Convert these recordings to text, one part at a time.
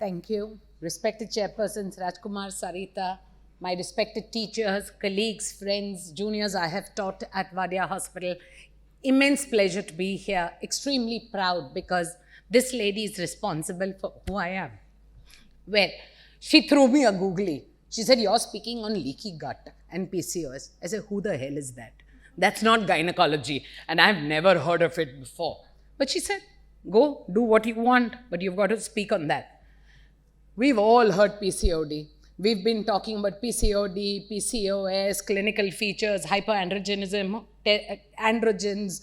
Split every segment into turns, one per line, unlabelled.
Thank you. Respected chairpersons Rajkumar, Sarita, my respected teachers, colleagues, friends, juniors I have taught at Wadia Hospital. Immense pleasure to be here. Extremely proud because this lady is responsible for who I am. Well, she threw me a googly. She said, "You're speaking on leaky gut and PCOS." I said, "Who the hell is that? That's not gynecology, and I've never heard of it before." But she said, "Go, do what you want, but you've got to speak on that." We've all heard PCOD. We've been talking about PCOD, PCOS, clinical features, hyperandrogenism, androgens,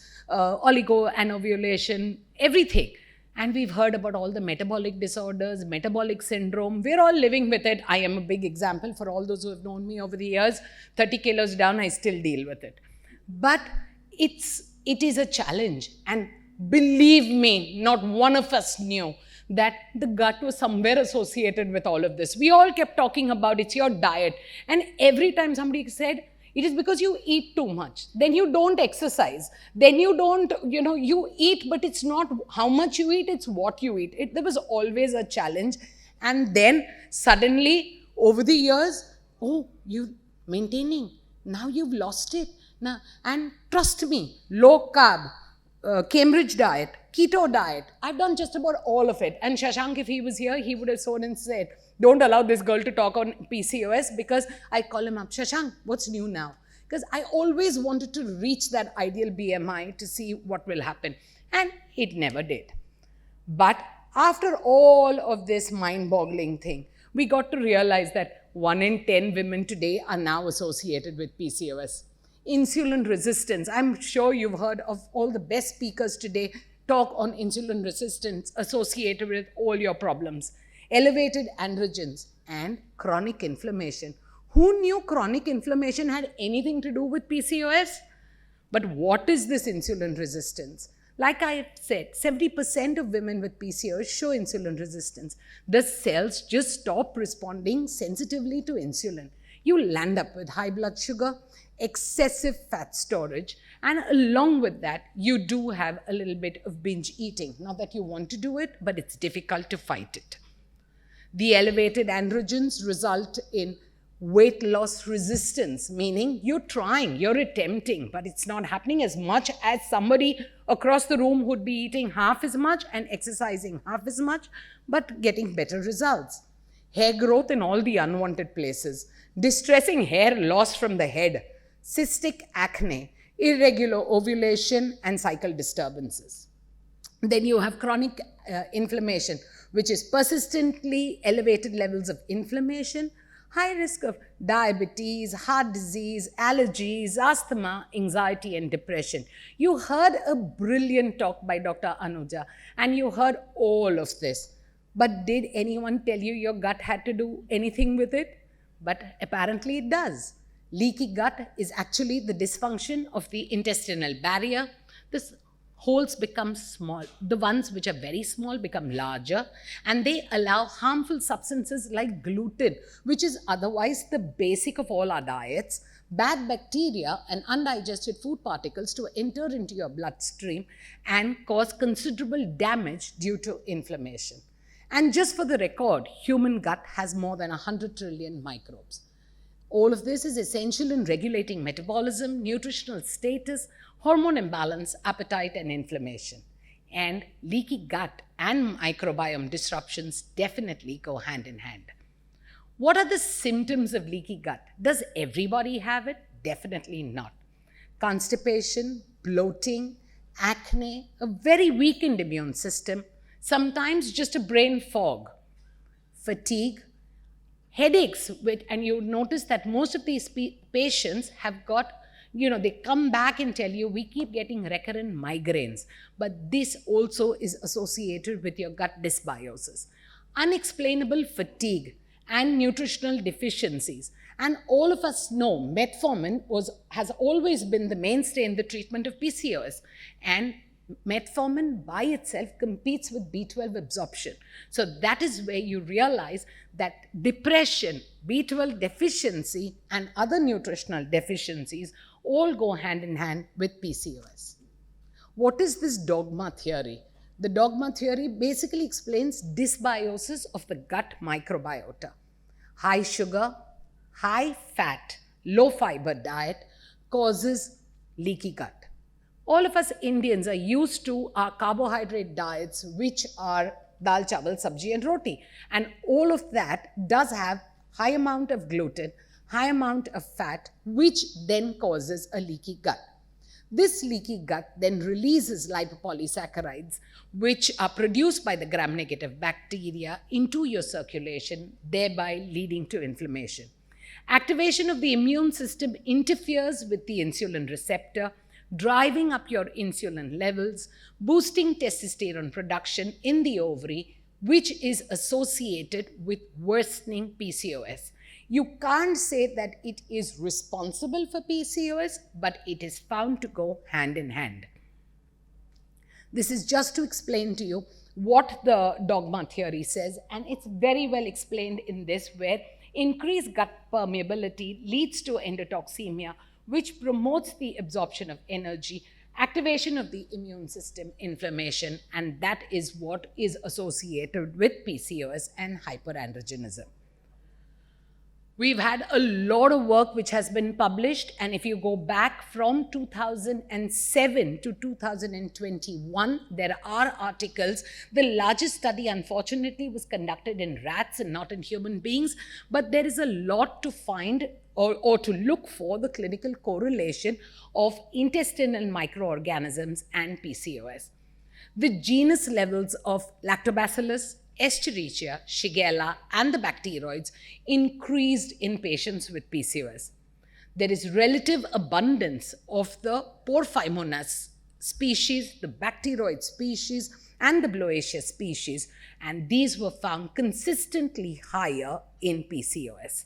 oligoanovulation, everything. And we've heard about all the metabolic disorders, metabolic syndrome. We're all living with it. I am a big example for all those who have known me over the years. 30 kilos down, I still deal with it. But it is a challenge. And believe me, not one of us knew that the gut was somewhere associated with all of this. We all kept talking about it's your diet. And every time somebody said, it is because you eat too much. Then you don't exercise. Then you don't, you eat, but it's not how much you eat, it's what you eat. There was always a challenge. And then suddenly, over the years, oh, you're maintaining. Now you've lost it. Now, and trust me, low carb, Cambridge diet, keto diet. I've done just about all of it. And Shashank, if he was here, he would have sworn and said, "Don't allow this girl to talk on PCOS," because I call him up, "Shashank, what's new now?" Because I always wanted to reach that ideal BMI to see what will happen. And it never did. But after all of this mind-boggling thing, we got to realize that 1 in 10 women today are now associated with PCOS. Insulin resistance. I'm sure you've heard of all the best speakers today talk on insulin resistance associated with all your problems. Elevated androgens and chronic inflammation. Who knew chronic inflammation had anything to do with PCOS? But what is this insulin resistance? Like I said, 70% of women with PCOS show insulin resistance. The cells just stop responding sensitively to insulin. You land up with high blood sugar, excessive fat storage, and along with that, you do have a little bit of binge eating. Not that you want to do it, but it's difficult to fight it. The elevated androgens result in weight loss resistance, meaning you're trying, you're attempting, but it's not happening as much as somebody across the room would be eating half as much and exercising half as much, but getting better results. Hair growth in all the unwanted places, distressing hair loss from the head, cystic acne, irregular ovulation, and cycle disturbances. Then you have chronic inflammation, which is persistently elevated levels of inflammation, high risk of diabetes, heart disease, allergies, asthma, anxiety, and depression. You heard a brilliant talk by Dr. Anuja, and you heard all of this. But did anyone tell you your gut had to do anything with it? But apparently it does. Leaky gut is actually the dysfunction of the intestinal barrier. The holes become small. The ones which are very small become larger, and they allow harmful substances like gluten, which is otherwise the basic of all our diets, bad bacteria and undigested food particles to enter into your bloodstream and cause considerable damage due to inflammation. And just for the record, human gut has more than 100 trillion microbes. All of this is essential in regulating metabolism, nutritional status, hormone imbalance, appetite, and inflammation. And leaky gut and microbiome disruptions definitely go hand in hand. What are the symptoms of leaky gut? Does everybody have it? Definitely not. Constipation, bloating, acne, a very weakened immune system, sometimes just a brain fog, fatigue, headaches, and you notice that most of these patients have got, they come back and tell you, we keep getting recurrent migraines, but this also is associated with your gut dysbiosis. Unexplainable fatigue and nutritional deficiencies. And all of us know metformin has always been the mainstay in the treatment of PCOS. And metformin by itself competes with B12 absorption. So that is where you realize that depression, B12 deficiency, and other nutritional deficiencies all go hand in hand with PCOS. What is this dogma theory? The dogma theory basically explains dysbiosis of the gut microbiota. High sugar, high fat, low fiber diet causes leaky gut. All of us Indians are used to our carbohydrate diets, which are dal, chawal, sabji and roti. And all of that does have high amount of gluten, high amount of fat, which then causes a leaky gut. This leaky gut then releases lipopolysaccharides, which are produced by the gram-negative bacteria into your circulation, thereby leading to inflammation. Activation of the immune system interferes with the insulin receptor, driving up your insulin levels, boosting testosterone production in the ovary, which is associated with worsening PCOS. You can't say that it is responsible for PCOS, but it is found to go hand in hand. This is just to explain to you what the dogma theory says, and it's very well explained in this, where increased gut permeability leads to endotoxemia, which promotes the absorption of energy, activation of the immune system, inflammation, and that is what is associated with PCOS and hyperandrogenism. We've had a lot of work which has been published, and if you go back from 2007 to 2021, there are articles. The largest study, unfortunately, was conducted in rats and not in human beings, but there is a lot to find or to look for the clinical correlation of intestinal microorganisms and PCOS. The genus levels of Lactobacillus, Escherichia, Shigella, and the bacteroids increased in patients with PCOS. There is relative abundance of the Porphyromonas species, the bacteroid species, and the Bloaceus species, and these were found consistently higher in PCOS.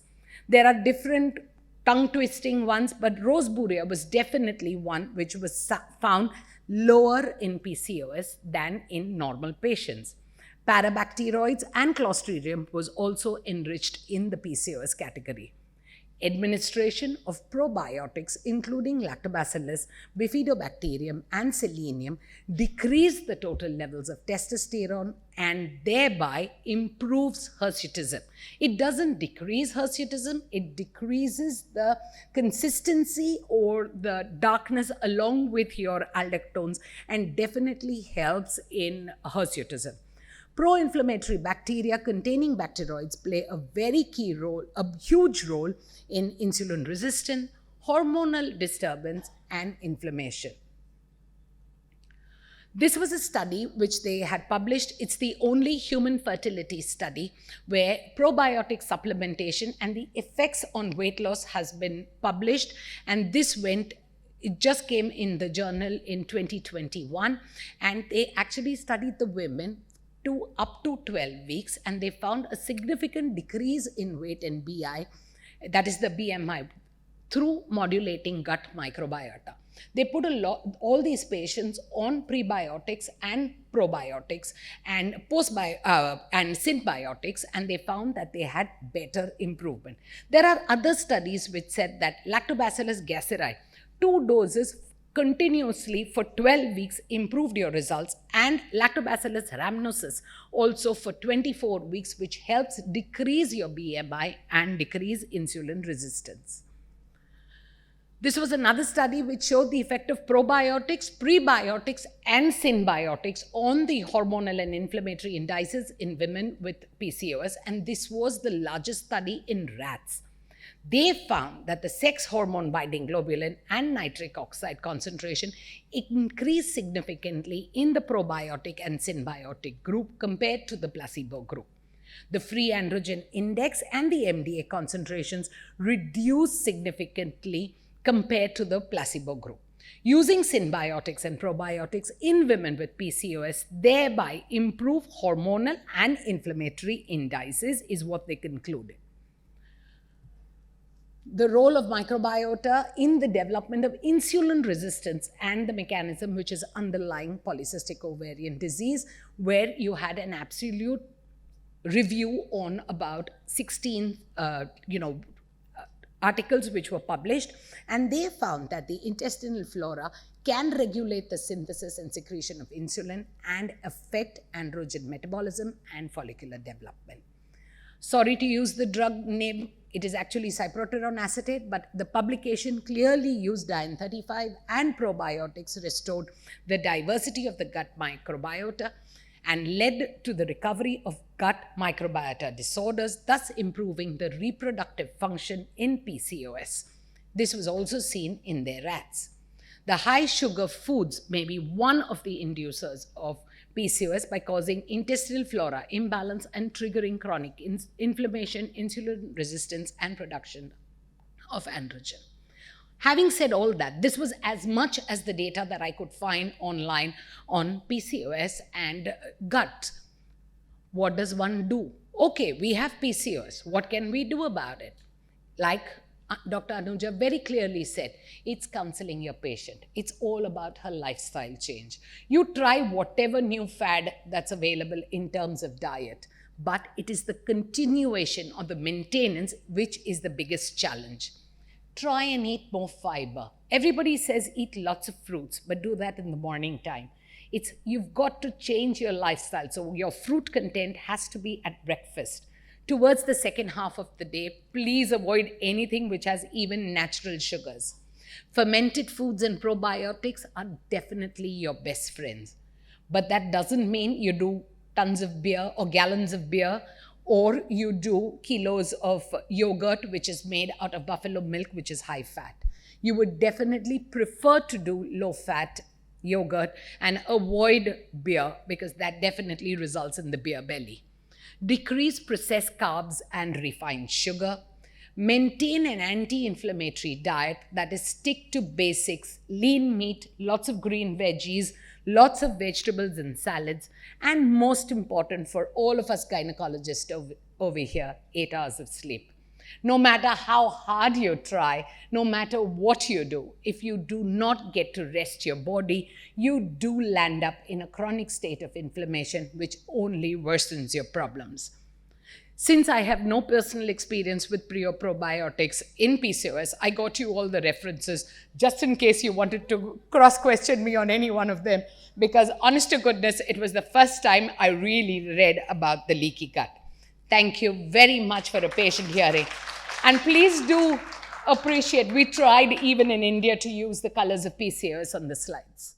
There are different tongue-twisting ones, but Roseburia was definitely one which was found lower in PCOS than in normal patients. Parabacteroids and Clostridium was also enriched in the PCOS category. Administration of probiotics, including Lactobacillus, Bifidobacterium, and Selenium, decreased the total levels of testosterone and thereby improves hirsutism. It doesn't decrease hirsutism, it decreases the consistency or the darkness along with your aldactones and definitely helps in hirsutism. Pro-inflammatory bacteria containing bacteroids play a very key role, a huge role in insulin resistance, hormonal disturbance, and inflammation. This was a study which they had published. It's the only human fertility study where probiotic supplementation and the effects on weight loss has been published, and it just came in the journal in 2021, and they actually studied the women up to 12 weeks, and they found a significant decrease in weight and BI, that is the BMI, through modulating gut microbiota. They put all these patients on prebiotics and probiotics and and symbiotics, and they found that they had better improvement. There are other studies which said that Lactobacillus gasseri, 2 doses continuously for 12 weeks improved your results, and Lactobacillus rhamnosus also for 24 weeks, which helps decrease your BMI and decrease insulin resistance. This was another study which showed the effect of probiotics, prebiotics, and symbiotics on the hormonal and inflammatory indices in women with PCOS, and this was the largest study in rats. They found that the sex hormone binding globulin and nitric oxide concentration increased significantly in the probiotic and symbiotic group compared to the placebo group. The free androgen index and the MDA concentrations reduced significantly compared to the placebo group. Using symbiotics and probiotics in women with PCOS thereby improve hormonal and inflammatory indices is what they concluded. The role of microbiota in the development of insulin resistance and the mechanism which is underlying polycystic ovarian disease, where you had an absolute review on about 16 articles which were published, and they found that the intestinal flora can regulate the synthesis and secretion of insulin and affect androgen metabolism and follicular development. Sorry to use the drug name, it is actually cyproterone acetate, but the publication clearly used Dian 35 and probiotics restored the diversity of the gut microbiota and led to the recovery of gut microbiota disorders, thus improving the reproductive function in PCOS. This was also seen in their rats. The high sugar foods may be one of the inducers of PCOS by causing intestinal flora imbalance and triggering chronic inflammation, insulin resistance, and production of androgen. Having said all that, this was as much as the data that I could find online on PCOS and gut. What does one do? Okay, we have PCOS. What can we do about it? Like Dr. Anuja very clearly said, it's counseling your patient. It's all about her lifestyle change. You try whatever new fad that's available in terms of diet, but it is the continuation or the maintenance which is the biggest challenge. Try and eat more fiber. Everybody says eat lots of fruits, but do that in the morning time. You've got to change your lifestyle. So your fruit content has to be at breakfast. Towards the second half of the day, please avoid anything which has even natural sugars. Fermented foods and probiotics are definitely your best friends. But that doesn't mean you do tons of beer or gallons of beer, or you do kilos of yogurt, which is made out of buffalo milk, which is high fat. You would definitely prefer to do low fat yogurt and avoid beer, because that definitely results in the beer belly. Decrease processed carbs and refined sugar. Maintain an anti-inflammatory diet, that is, stick to basics, lean meat, lots of green veggies, lots of vegetables and salads, and most important for all of us gynecologists over here, 8 hours of sleep. No matter how hard you try, no matter what you do, if you do not get to rest your body, you do land up in a chronic state of inflammation, which only worsens your problems. Since I have no personal experience with pre or probiotics in PCOS, I got you all the references just in case you wanted to cross-question me on any one of them, because honest to goodness, it was the first time I really read about the leaky gut. Thank you very much for a patient hearing. And please do appreciate, we tried even in India to use the colors of PCOS on the slides.